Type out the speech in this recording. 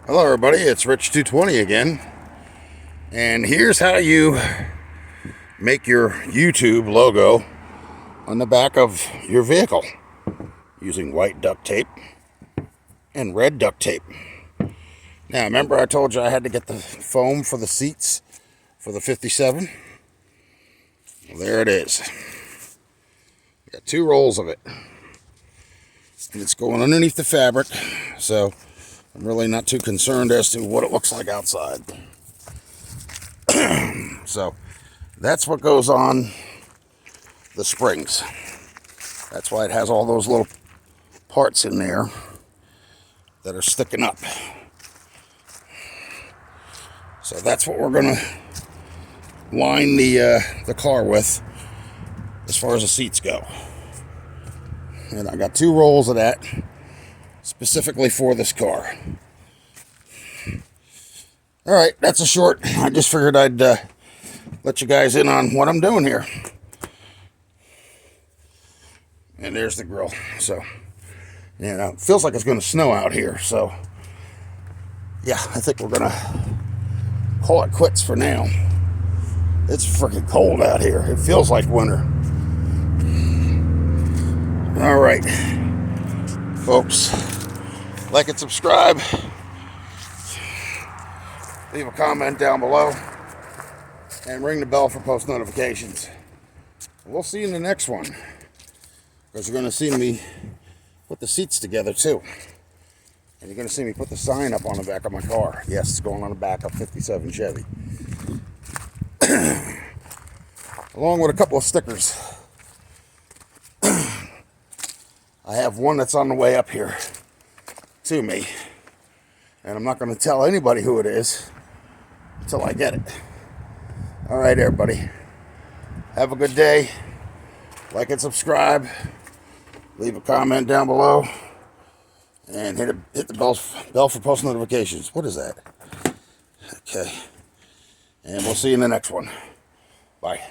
Hello everybody, it's Rich220 again, and here's how you make your YouTube logo on the back of your vehicle using white duct tape and red duct tape. Now remember I told you I had to get the foam for the seats for the 57? Well, there it is. Got 2 rolls of it, and it's going underneath the fabric, so I'm really not too concerned as to what it looks like outside. So that's what goes on the springs. That's why it has all those little parts in there that are sticking up. So that's what we're gonna line the car with as far as the seats go. And I got 2 rolls of that specifically for this car. All right, that's a short. I just figured I'd let you guys in on what I'm doing here. And there's the grill. So, it feels like it's going to snow out here. So, yeah, I think we're going to call it quits for now. It's freaking cold out here. It feels like winter. All right, folks, like and subscribe. Leave a comment down below and ring the bell for post notifications. We'll see you in the next one, because you're going to see me put the seats together too, and you're going to see me put the sign up on the back of my car. Yes, it's going on the back of 57 Chevy along with a couple of stickers. I have one that's on the way up here to me, and I'm not going to tell anybody who it is until I get it. All right, everybody. Have a good day. Like and subscribe. Leave a comment down below. And hit the bell for post notifications. What is that? Okay. And we'll see you in the next one. Bye.